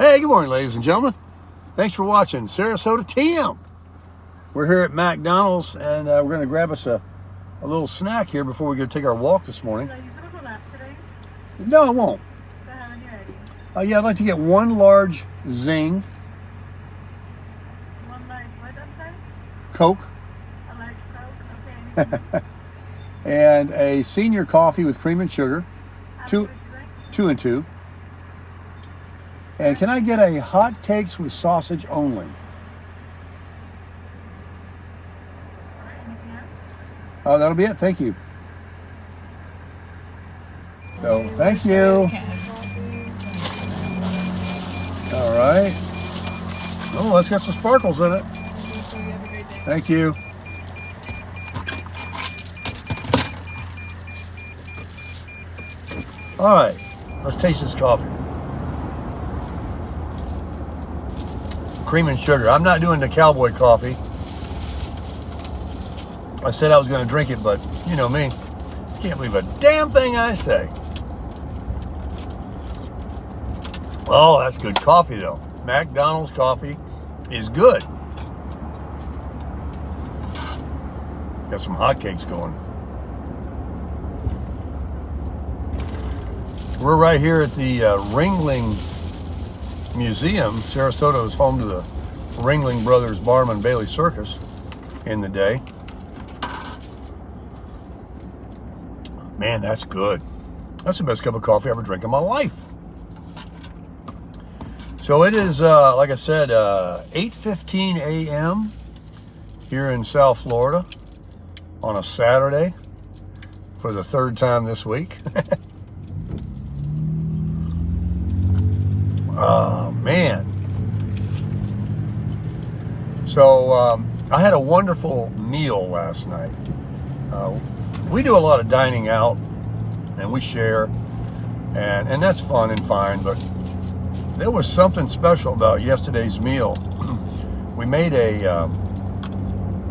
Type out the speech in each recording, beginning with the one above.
Hey, good morning, ladies and gentlemen. Thanks for watching Sarasota TM. We're here at McDonald's, and we're going to grab us a little snack here before we go take our walk this morning. So you put a lap today? No, I won't. So how many are you? Yeah, I'd like to get one large Zing One like what I'm saying? Coke I like Coke, okay. and a senior coffee with cream and sugar, How two, much you drink? 2 and 2. And can I get a hot cakes with sausage only? Or anything else? Oh, that'll be it. Thank you. So, thank you. All right. Oh, let's get some sparkles in it. Thank you. All right, let's taste this coffee. Cream and sugar. I'm not doing the cowboy coffee. I said I was going to drink it, but you know me. Can't believe a damn thing I say. Oh, that's good coffee, though. McDonald's coffee is good. Got some hotcakes going. We're right here at the Ringling Museum. Sarasota is home to the Ringling Brothers Barnum Bailey Circus in the day. Man, that's good. That's the best cup of coffee I ever drank in my life. So it is, like I said, 8:15 a.m. here in South Florida on a Saturday for the third time this week. Oh, man. So I had a wonderful meal last night. We do a lot of dining out, and we share, and that's fun and fine, but there was something special about yesterday's meal. We made a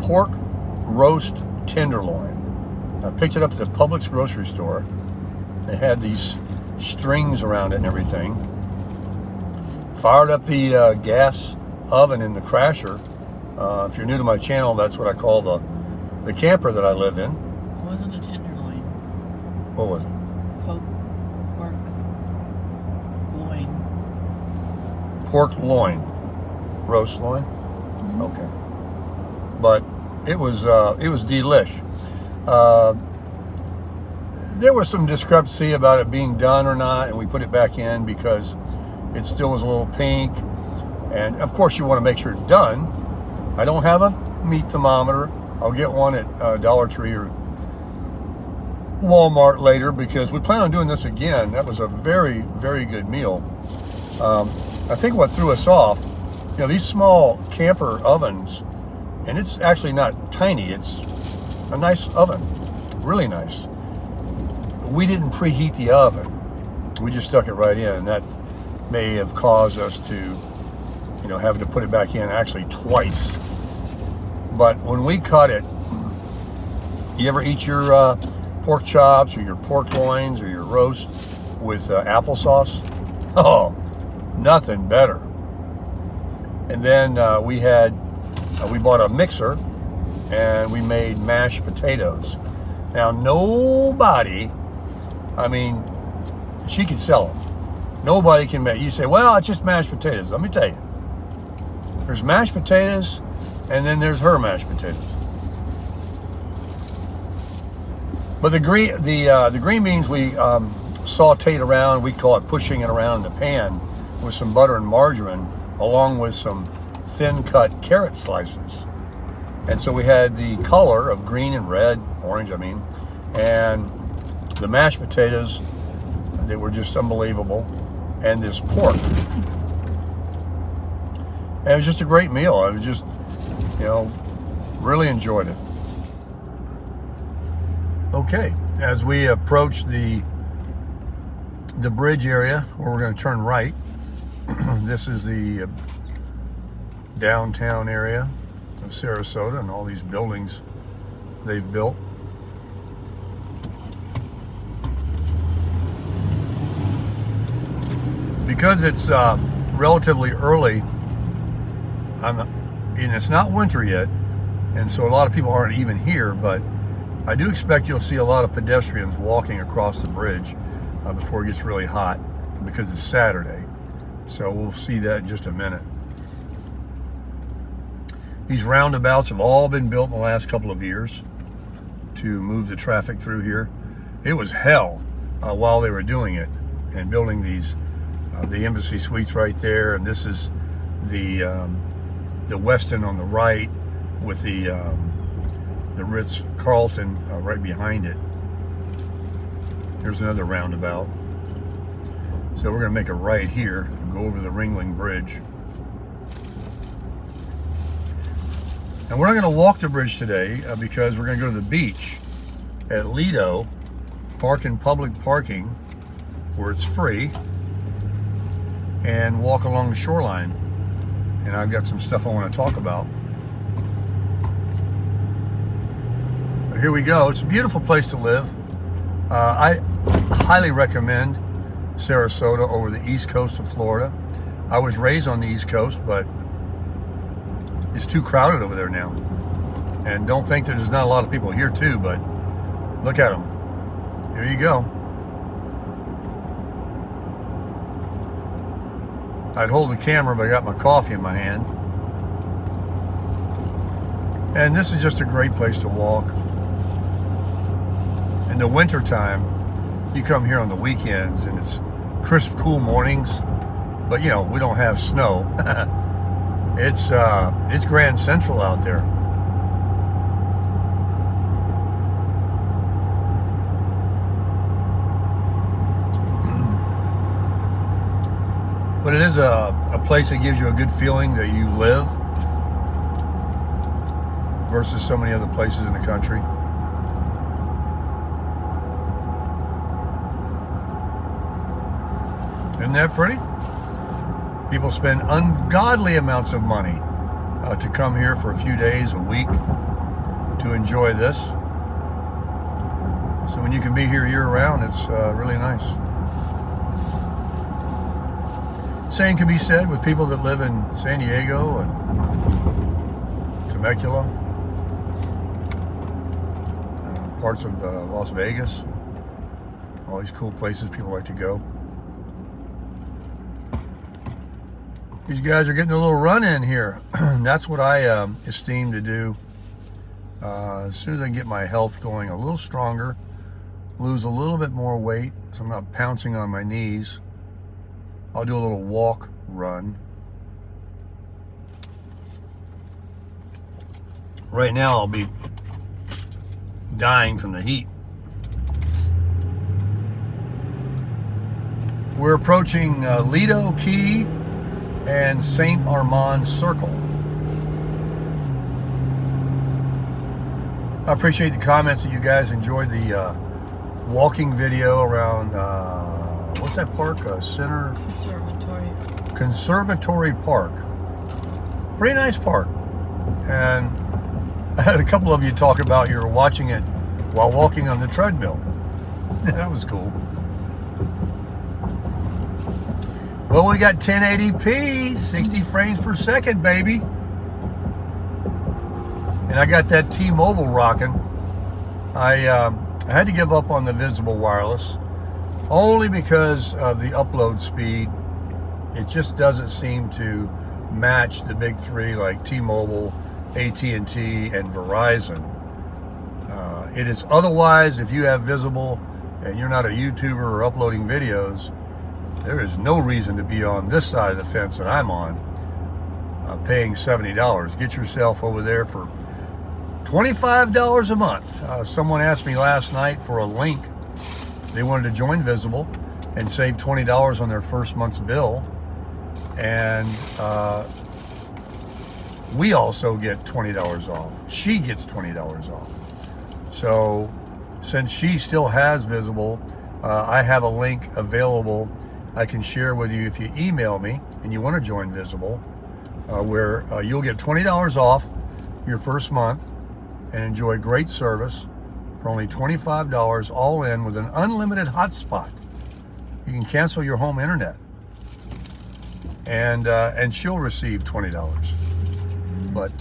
pork roast tenderloin. I picked it up at the Publix grocery store. They had these strings around it and everything. Fired up the gas oven in the crasher. If you're new to my channel, that's what I call the camper that I live in. It wasn't a tenderloin. What was it? Pork loin. Pork loin. Roast loin? Mm-hmm. Okay. But it was delish. There was some discrepancy about it being done or not, and we put it back in because it still was a little pink. And of course you want to make sure it's done. I don't have a meat thermometer. I'll get one at Dollar Tree or Walmart later because we plan on doing this again. That was a very, very good meal. I think what threw us off, you know, these small camper ovens, and it's actually not tiny, it's a nice oven, really nice. We didn't preheat the oven. We just stuck it right in, and that may have caused us to, you know, having to put it back in actually twice. But when we cut it, you ever eat your pork chops or your pork loins or your roast with applesauce? Oh, nothing better. And then we bought a mixer and we made mashed potatoes. Now nobody, I mean, she could sell them. Nobody can make, you say, well, it's just mashed potatoes. Let me tell you. There's mashed potatoes, and then there's her mashed potatoes. But the green beans we sauteed around, we call it pushing it around in the pan with some butter and margarine, along with some thin cut carrot slices. And so we had the color of green and red, orange I mean, and the mashed potatoes, they were just unbelievable. And this pork. And it was just a great meal. I was just, you know, really enjoyed it. Okay, as we approach the bridge area where we're going to turn right, this is the downtown area of Sarasota and all these buildings they've built. Because it's relatively early. And it's not winter yet, and so a lot of people aren't even here, but I do expect you'll see a lot of pedestrians walking across the bridge before it gets really hot, because it's Saturday. So we'll see that in just a minute. These roundabouts have all been built in the last couple of years to move the traffic through here. It was hell while they were doing it and building these, the Embassy Suites right there, and this is the Westin on the right with the Ritz-Carlton right behind it. There's another roundabout. So we're going to make a right here and go over the Ringling Bridge. And we're not going to walk the bridge today because we're going to go to the beach at Lido, park in public parking where it's free, and walk along the shoreline. And I've got some stuff I want to talk about. So here we go. It's a beautiful place to live. I highly recommend Sarasota over the east coast of Florida. I was raised on the east coast, but it's too crowded over there now. And don't think that there's not a lot of people here too, but look at them. Here you go. I'd hold the camera, but I got my coffee in my hand. And this is just a great place to walk. In the winter time, you come here on the weekends and it's crisp, cool mornings, but you know, we don't have snow. It's Grand Central out there. But it is a place that gives you a good feeling that you live versus so many other places in the country. Isn't that pretty? People spend ungodly amounts of money to come here for a few days, a week, to enjoy this. So when you can be here year-round, it's really nice. Same can be said with people that live in San Diego and Temecula, parts of Las Vegas, all these cool places people like to go. These guys are getting a little run in here. That's what I esteem to do. As soon as I can get my health going a little stronger, lose a little bit more weight, so I'm not pouncing on my knees, I'll do a little walk run. Right now I'll be dying from the heat. We're approaching Lido Key and St. Armand Circle. I appreciate the comments that you guys enjoyed the walking video around what's that park? Conservatory Park. Pretty nice park. And I had a couple of you talk about you were watching it while walking on the treadmill. That was cool. Well, we got 1080p, 60 frames per second, baby. And I got that T-Mobile rocking. I had to give up on the visible wireless only because of the upload speed. It just doesn't seem to match the big three like T-Mobile, AT&T, and Verizon. It is otherwise, if you have visible and you're not a YouTuber or uploading videos, there is no reason to be on this side of the fence that I'm on, paying $70. Get yourself over there for $25 a month. Someone asked me last night for a link. They wanted to join Visible and save $20 on their first month's bill. And we also get $20 off. She gets $20 off. So since she still has Visible, I have a link available I can share with you if you email me and you want to join Visible, where you'll get $20 off your first month and enjoy great service for only $25 all in with an unlimited hotspot. You can cancel your home internet. and she'll receive $20. But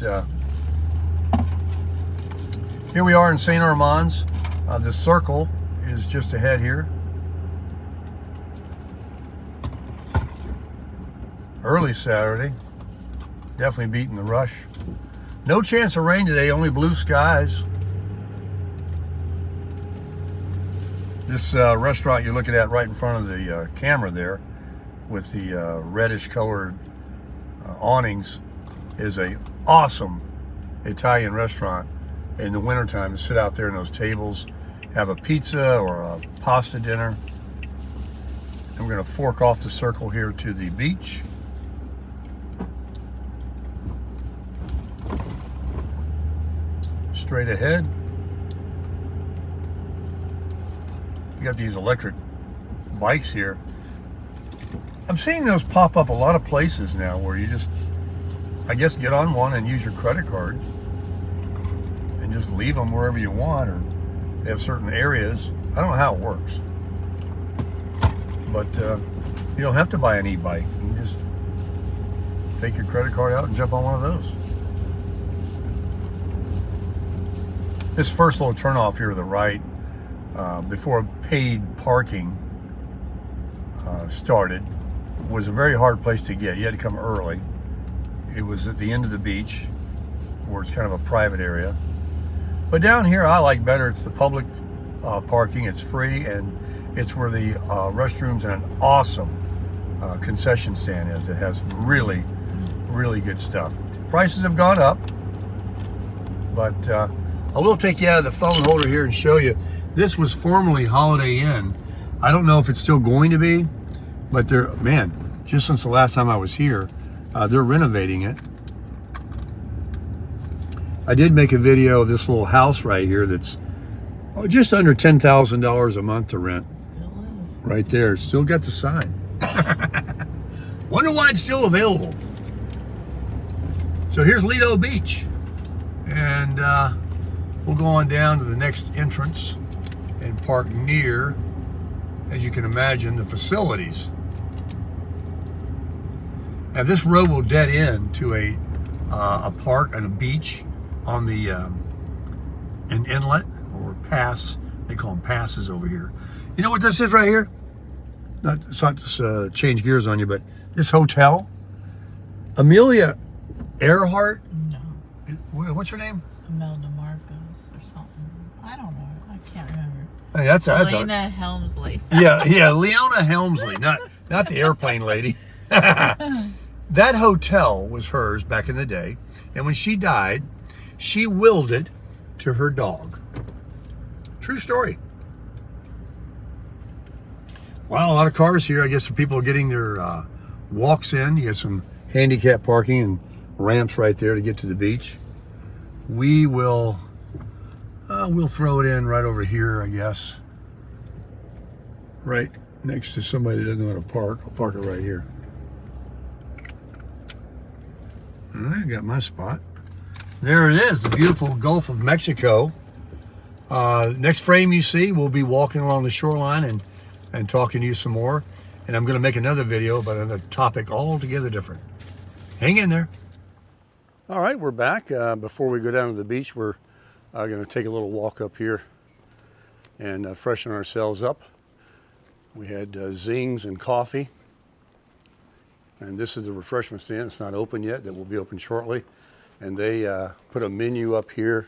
here we are in St. Armand's. The Circle is just ahead here. Early Saturday, definitely beating the rush. No chance of rain today, only blue skies. This restaurant you're looking at right in front of the camera there with the reddish colored awnings is a awesome Italian restaurant in the wintertime to sit out there in those tables, have a pizza or a pasta dinner. And we're going to fork off the Circle here to the beach. Straight ahead. We got these electric bikes here. I'm seeing those pop up a lot of places now where you just, I guess, get on one and use your credit card and just leave them wherever you want, or they have certain areas. I don't know how it works, but you don't have to buy an e-bike. You can just take your credit card out and jump on one of those. This first little turnoff here to the right, before paid parking started, was a very hard place to get. You had to come early. It was at the end of the beach, where it's kind of a private area. But down here, I like better. It's the public parking. It's free, and it's where the restrooms and an awesome concession stand is. It has really, really good stuff. Prices have gone up, but I will take you out of the phone holder here and show you. This was formerly Holiday Inn. I don't know if it's still going to be, but they're, man, just since the last time I was here, they're renovating it. I did make a video of this little house right here that's just under $10,000 a month to rent. Still is. Right there. Still got the sign. Wonder why it's still available. So here's Lido Beach. And we'll go on down to the next entrance and park near, as you can imagine, the facilities. Now this road will dead end to a park and a beach on the an inlet or pass. They call them passes over here. You know what this is right here? It's not to change gears on you, but this hotel, Amelia Earhart. No. What's her name? Imelda Marcos or something. I don't know. I can't remember. Hey, that's Elena Helmsley. yeah, Leona Helmsley, not the airplane lady. That hotel was hers back in the day, and when she died, she willed it to her dog. True story. Wow, a lot of cars here. I guess the people are getting their walks in. You got some handicap parking and ramps right there to get to the beach. We will we'll throw it in right over here, I guess. Right next to somebody that doesn't know how to park. I'll park it right here. I got my spot. There it is, the beautiful Gulf of Mexico. Next frame you see, we'll be walking along the shoreline and talking to you some more. And I'm going to make another video about another topic altogether different. Hang in there. All right, we're back. Before we go down to the beach, we're going to take a little walk up here and freshen ourselves up. We had zings and coffee. And this is the refreshment stand. It's not open yet. That will be open shortly. And they put a menu up here.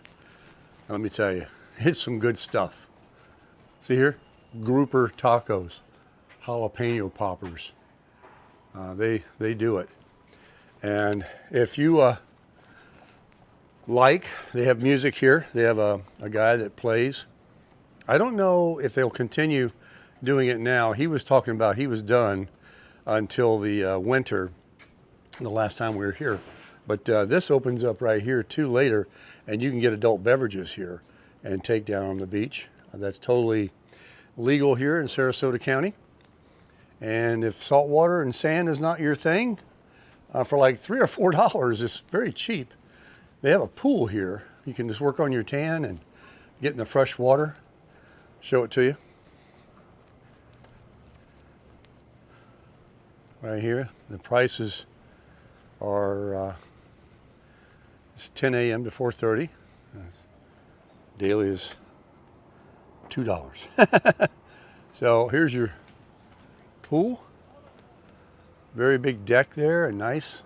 And let me tell you, it's some good stuff. See here? Grouper tacos, jalapeno poppers. They do it. And if you they have music here. They have a guy that plays. I don't know if they'll continue doing it now. He was talking about he was done until the winter, the last time we were here. But this opens up right here too later, and you can get adult beverages here and take down on the beach. That's totally legal here in Sarasota County. And if saltwater and sand is not your thing, for like $3 or $4, it's very cheap. They have a pool here. You can just work on your tan and get in the fresh water. Show it to you. right here. The prices are it's 10 a.m. to 4:30. Daily is $2. So here's your pool. Very big deck there and nice.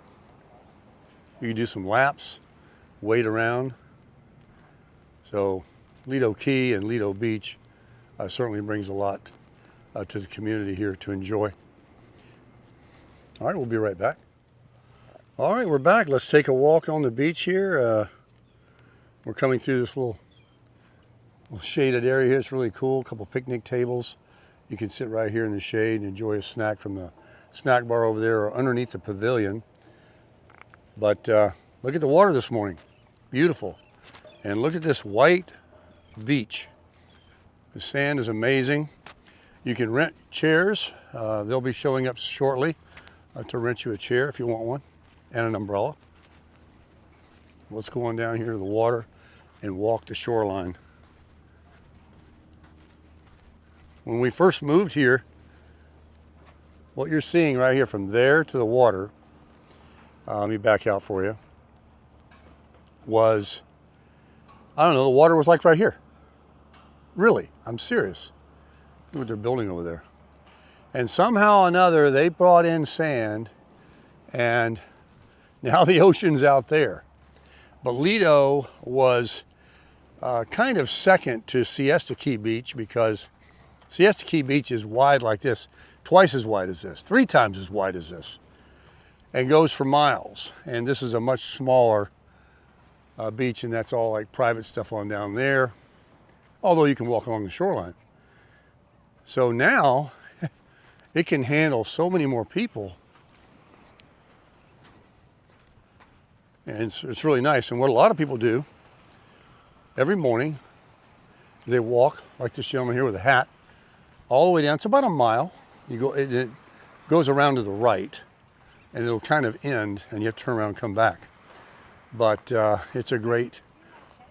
You can do some laps, wade around. So Lido Key and Lido Beach certainly brings a lot to the community here to enjoy. All right, we'll be right back. All right, we're back. Let's take a walk on the beach here. We're coming through this little shaded area here. It's really cool. A couple picnic tables. You can sit right here in the shade and enjoy a snack from the snack bar over there or underneath the pavilion. But look at the water this morning. Beautiful. And look at this white beach. The sand is amazing. You can rent chairs. They'll be showing up shortly to rent you a chair if you want one, and an umbrella. Let's go on down here to the water and walk the shoreline. When we first moved here, what you're seeing right here from there to the water, let me back out for you, was, I don't know, the water was like right here. Really, I'm serious. Look what they're building over there. And somehow or another, they brought in sand, and now the ocean's out there. But Lido was kind of second to Siesta Key Beach, because Siesta Key Beach is wide like this, twice as wide as this, 3 times as wide as this, and goes for miles. And this is a much smaller beach, and that's all like private stuff on down there, although you can walk along the shoreline. So now it can handle so many more people, and it's really nice. And what a lot of people do every morning, they walk like this gentleman here with a hat all the way down. It's about a mile. You go, it goes around to the right, and it'll kind of end, and you have to turn around and come back. But it's a great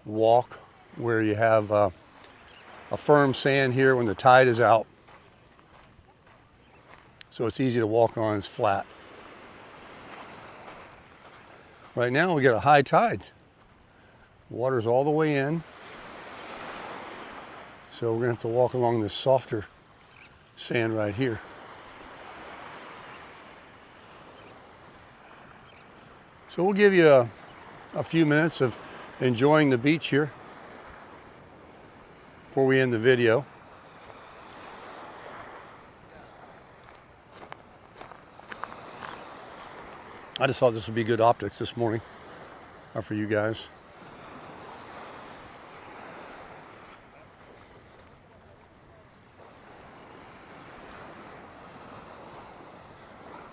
walk where you have a firm sand here when the tide is out. So it's easy to walk on, it's flat. Right now we got a high tide. The water's all the way in. So we're gonna have to walk along this softer sand right here. So we'll give you a few minutes of enjoying the beach here before we end the video. I just thought this would be good optics this morning for you guys.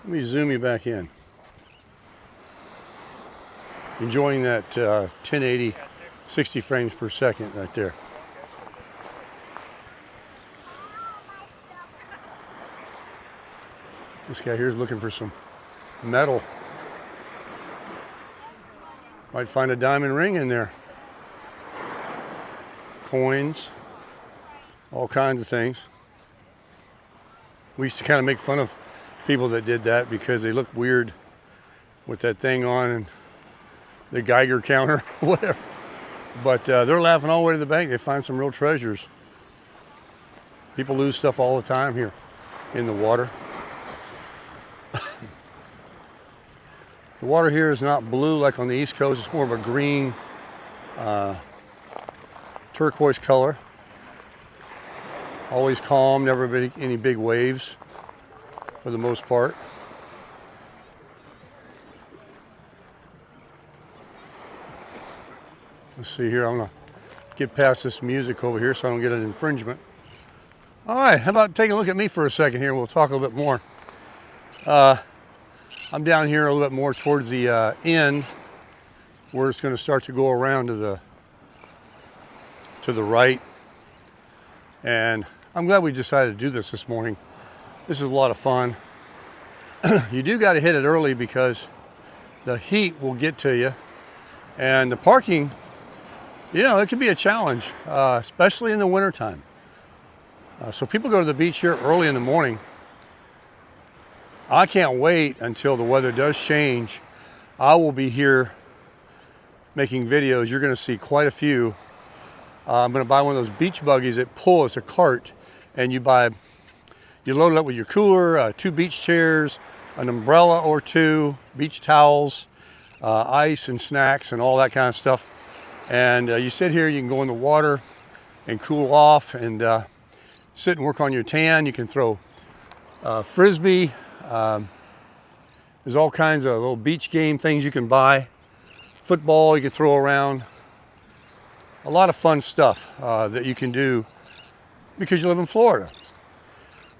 Let me zoom you back in. Enjoying that 1080, 60 frames per second right there. This guy here is looking for some metal. Might find a diamond ring in there. Coins, all kinds of things. We used to kind of make fun of people that did that because they looked weird with that thing on and the Geiger counter, whatever. But they're laughing all the way to the bank. They find some real treasures. People lose stuff all the time here in the water. The water here is not blue like on the East Coast. It's more of a green, turquoise color. Always calm, never any big waves for the most part. Let's see here, I'm gonna get past this music over here so I don't get an infringement. All right, how about taking a look at me for a second here? We'll talk a little bit more. I'm down here a little bit more towards the end where it's gonna start to go around to the right. And I'm glad we decided to do this morning. This is a lot of fun. You do gotta hit it early because the heat will get to you. And the parking, you know, it can be a challenge, especially in the wintertime. So people go to the beach here early in the morning. I can't wait until the weather does change. I will be here making videos. You're going to see quite a few. I'm going to buy one of those beach buggies that pull. It's a cart, and you load it up with your cooler, 2 beach chairs, an umbrella or 2, beach towels, ice and snacks and all that kind of stuff. And you sit here, you can go in the water and cool off and sit and work on your tan. You can throw frisbee. There's all kinds of little beach game things you can buy. Football you can throw around. A lot of fun stuff that you can do because you live in Florida.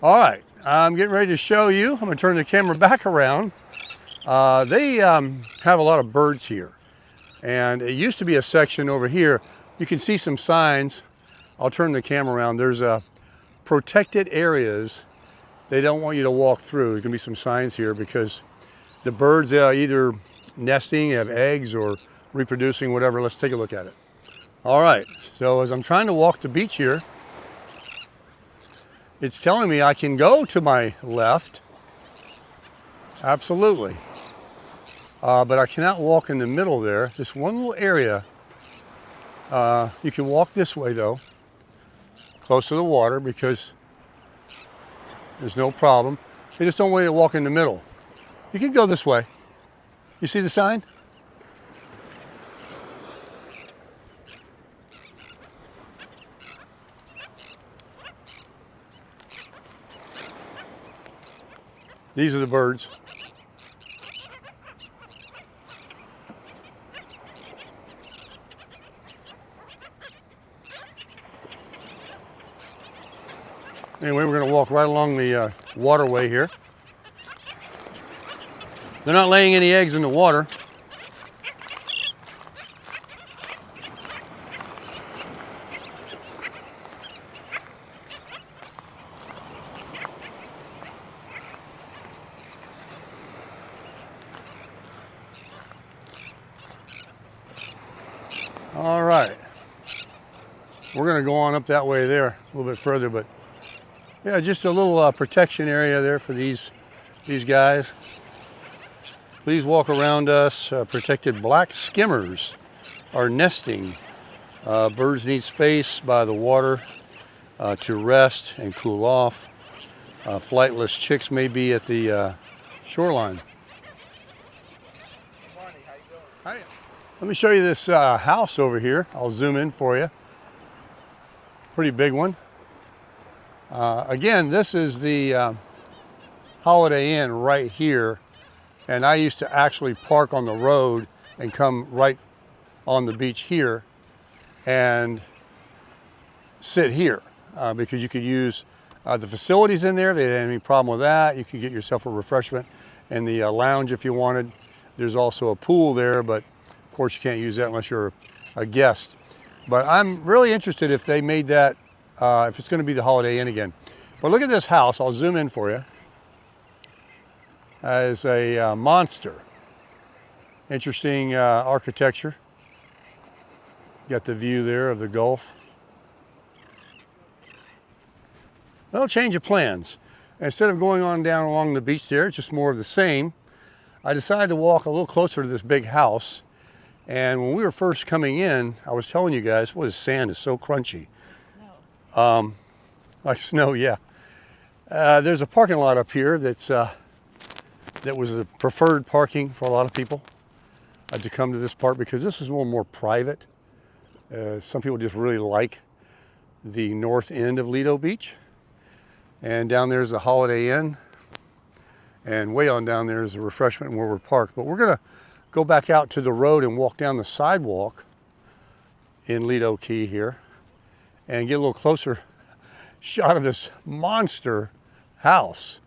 All right, I'm getting ready to show you. I'm going to turn the camera back around. They have a lot of birds here. And it used to be a section over here. You can see some signs. I'll turn the camera around. There's protected areas they don't want you to walk through. There's going to be some signs here because the birds either nesting, have eggs, or reproducing, whatever. Let's take a look at it. All right, so as I'm trying to walk the beach here, it's telling me I can go to my left. Absolutely. But I cannot walk in the middle there. This one little area, you can walk this way though, close to the water, because there's no problem. They just don't want you to walk in the middle. You can go this way. You see the sign? These are the birds. Anyway, we're going to walk right along the waterway here. They're not laying any eggs in the water. All right. We're going to go on up that way there a little bit further, but yeah, just a little protection area there for these guys. Please walk around us. Protected black skimmers are nesting. Birds need space by the water to rest and cool off. Flightless chicks may be at the shoreline. Hi. Let me show you this house over here. I'll zoom in for you. Pretty big one. Again, this is the Holiday Inn right here. And I used to actually park on the road and come right on the beach here and sit here because you could use the facilities in there. If they didn't have any problem with that, you could get yourself a refreshment in the lounge if you wanted. There's also a pool there, but of course you can't use that unless you're a guest. But I'm really interested if they made that, if it's going to be the Holiday Inn again. But look at this house. I'll zoom in for you. As a monster. Interesting architecture. Got the view there of the Gulf. Well, change of plans. Instead of going on down along the beach there, it's just more of the same. I decided to walk a little closer to this big house. And when we were first coming in, I was telling you guys, well, the sand is so crunchy. No. Like snow, yeah. There's a parking lot up here that's that was the preferred parking for a lot of people to come to this part because this is more private. Some people just really like the north end of Lido Beach. And down there is the Holiday Inn. And way on down there is the refreshment where we're parked. But we're going to go back out to the road and walk down the sidewalk in Lido Key here and get a little closer shot of this monster house.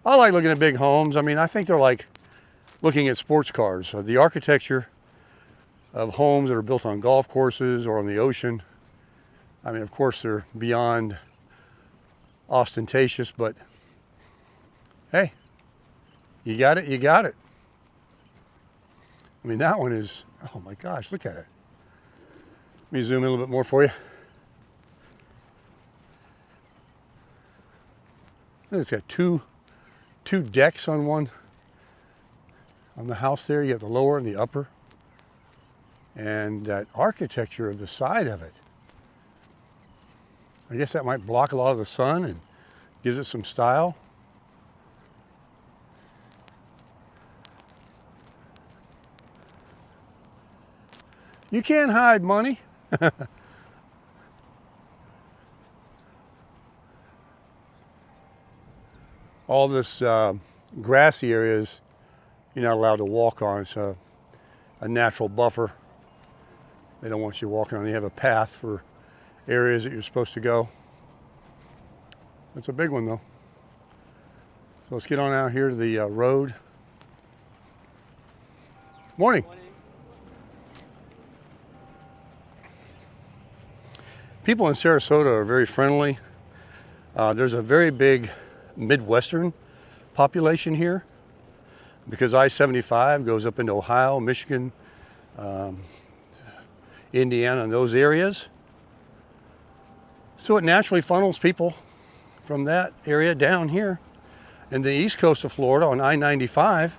I like looking at big homes. I mean, I think they're like looking at sports cars. The architecture of homes that are built on golf courses or on the ocean. I mean, of course, they're beyond ostentatious, but hey, you got it, you got it. I mean, that one is, oh my gosh, look at it. Let me zoom in a little bit more for you. It's got 2 two decks on the house there. You have the lower and the upper. And that architecture of the side of it. I guess that might block a lot of the sun and gives it some style. You can't hide money. All this grassy areas you're not allowed to walk on. It's a natural buffer. They don't want you walking on. They have a path for areas that you're supposed to go. That's a big one though. So let's get on out here to the road. Morning. People in Sarasota are very friendly. There's a very big Midwestern population here because I-75 goes up into Ohio, Michigan, Indiana, and those areas. So it naturally funnels people from that area down here. And the east coast of Florida on I-95,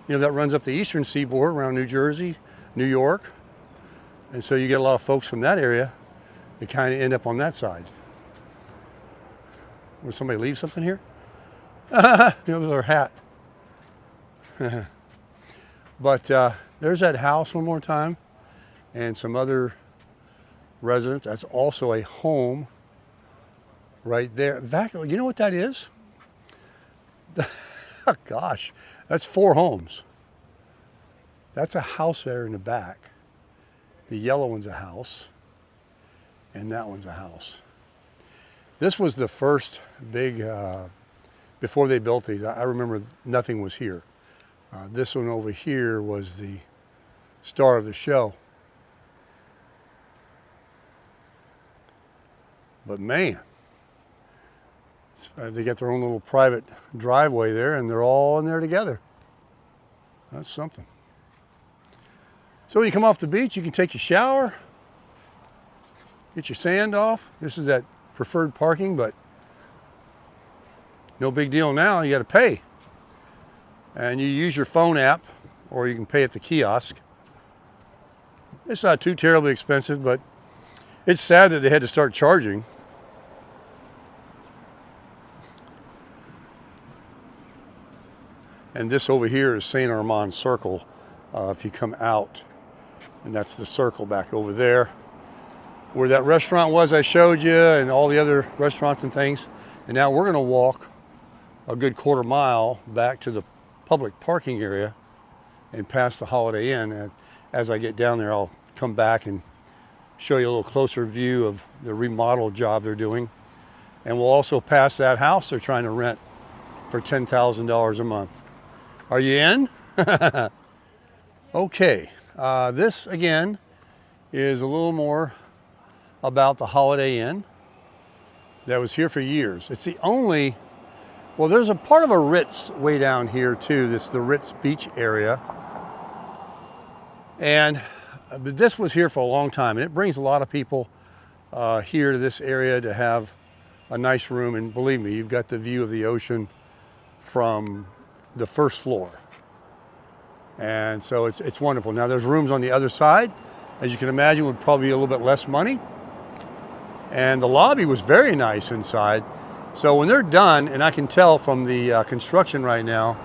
that runs up the eastern seaboard around New Jersey, New York. And so you get a lot of folks from that area that kind of end up on that side. Would somebody leave something here? There's our hat. But there's that house one more time and some other residents. That's also a home right there. In fact, you know what that is? Oh, gosh, that's 4 homes. That's a house there in the back. The yellow one's a house, and that one's a house. This was the first big, before they built these, I remember nothing was here. This one over here was the star of the show. But man, they got their own little private driveway there and they're all in there together. That's something. So when you come off the beach, you can take your shower, get your sand off. This is that preferred parking, but no big deal now. You got to pay. And you use your phone app or you can pay at the kiosk. It's not too terribly expensive, but it's sad that they had to start charging. And this over here is St. Armand Circle. If you come out, and that's the circle back over there, where that restaurant was I showed you, and all the other restaurants and things. And now we're going to walk a good quarter mile back to the public parking area and past the Holiday Inn. And as I get down there, I'll come back and show you a little closer view of the remodel job they're doing. And we'll also pass that house they're trying to rent for $10,000 a month. Are you in? Okay, this again is a little more about the Holiday Inn that was here for years. It's the only, well, there's a part of a Ritz way down here too. This is the Ritz Beach area. And but this was here for a long time, and it brings a lot of people here to this area to have a nice room. And believe me, you've got the view of the ocean from the first floor. And so it's wonderful. Now there's rooms on the other side, as you can imagine, would probably be a little bit less money. And the lobby was very nice inside. So when they're done, and I can tell from the construction right now,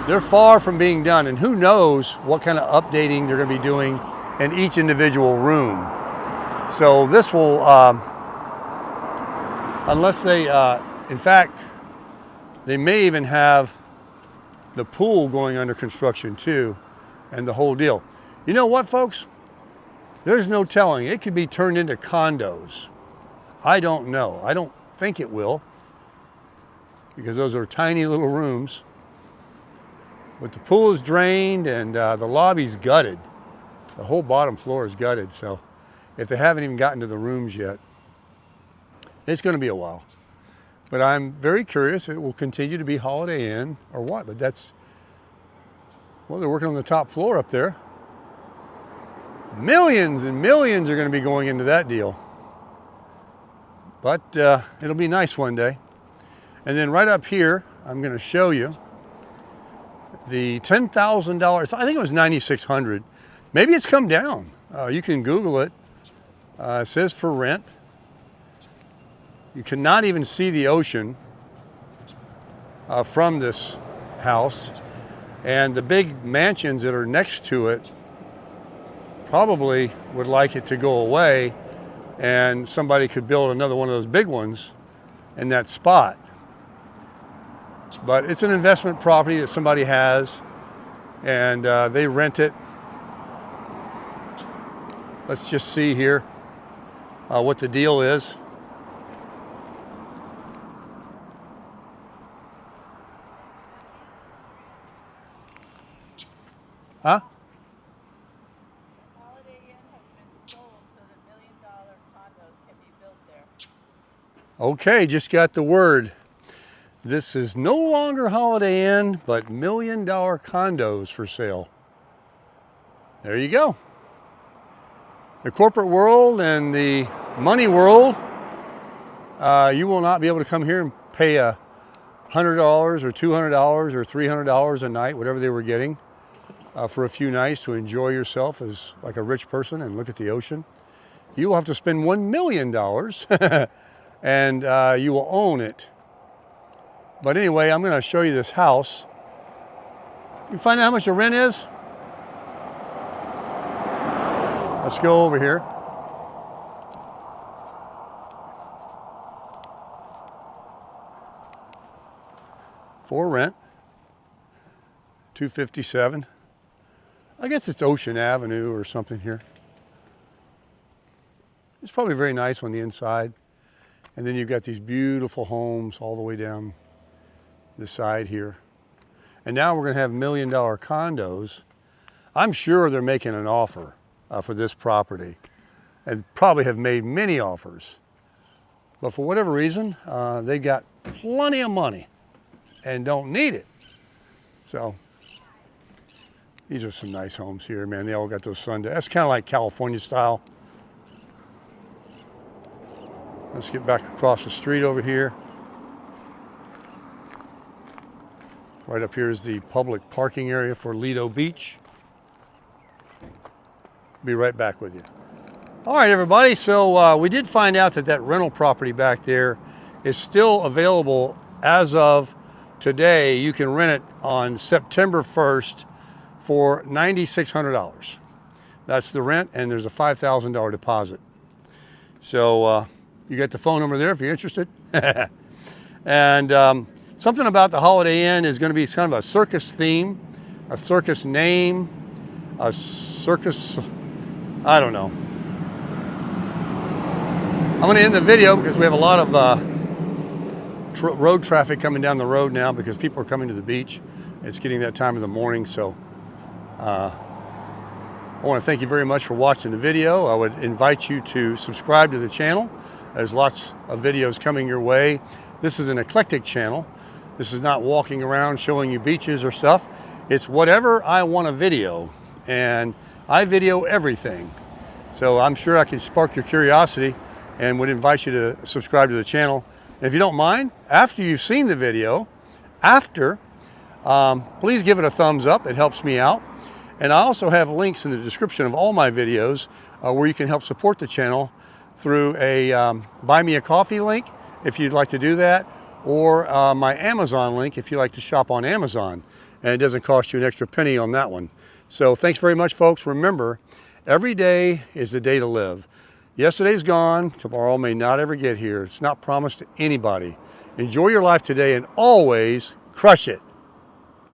they're far from being done. And who knows what kind of updating they're going to be doing in each individual room. So this will, unless they, in fact, they may even have the pool going under construction too, and the whole deal. You know what, folks? There's no telling. It could be turned into condos. I don't know. I don't think it will, because those are tiny little rooms. But the pool is drained and the lobby's gutted. The whole bottom floor is gutted. So if they haven't even gotten to the rooms yet, it's going to be a while. But I'm very curious. It will continue to be Holiday Inn or what? But that's, well, they're working on the top floor up there. Millions and millions are going to be going into that deal. But it'll be nice one day. And then right up here, I'm going to show you the $10,000. I think it was $9,600. Maybe it's come down. You can Google it. It says for rent. You cannot even see the ocean from this house. And the big mansions that are next to it probably would like it to go away, and somebody could build another one of those big ones in that spot. But it's an investment property that somebody has, and they rent it. Let's just see here what the deal is. Huh? Holiday Inn has been sold so that $1 million condos can be built there. Okay, just got the word. This is no longer Holiday Inn, but $1 million condos for sale. There you go. The corporate world and the money world, you will not be able to come here and pay $100 or $200 or $300 a night, whatever they were getting, for a few nights to enjoy yourself as like a rich person and look at the ocean. You will have to spend $1 million and you will own it. But anyway, I'm going to show you this house. You find out how much the rent is? Let's go over here. For rent, $257. I guess it's Ocean Avenue or something here. It's probably very nice on the inside. And then you've got these beautiful homes all the way down the side here. And now we're going to have $1 million condos. I'm sure they're making an offer for this property, and probably have made many offers. But for whatever reason, they got plenty of money and don't need it. So these are some nice homes here, man. They all got those sun. That's kind of like California style. Let's get back across the street over here. Right up here is the public parking area for Lido Beach. Be right back with you. All right, everybody. So we did find out that rental property back there is still available as of today. You can rent it on September 1st for $9,600. That's the rent, and there's a $5,000 deposit. So you got the phone number there if you're interested. And something about the Holiday Inn is going to be kind of a circus theme, a circus name, a circus, I don't know. I'm going to end the video because we have a lot of road traffic coming down the road now because people are coming to the beach. It's getting that time of the morning, so I want to thank you very much for watching the video. I would invite you to subscribe to the channel. There's lots of videos coming your way. This is an eclectic channel. This is not walking around showing you beaches or stuff. It's whatever I want to video, and I video everything. So I'm sure I can spark your curiosity and would invite you to subscribe to the channel. And if you don't mind, after you've seen the video, please give it a thumbs up. It helps me out. And I also have links in the description of all my videos where you can help support the channel through a Buy Me a Coffee link if you'd like to do that, or my Amazon link if you like to shop on Amazon. And it doesn't cost you an extra penny on that one. So thanks very much, folks. Remember, every day is the day to live. Yesterday's gone, tomorrow may not ever get here. It's not promised to anybody. Enjoy your life today and always crush it.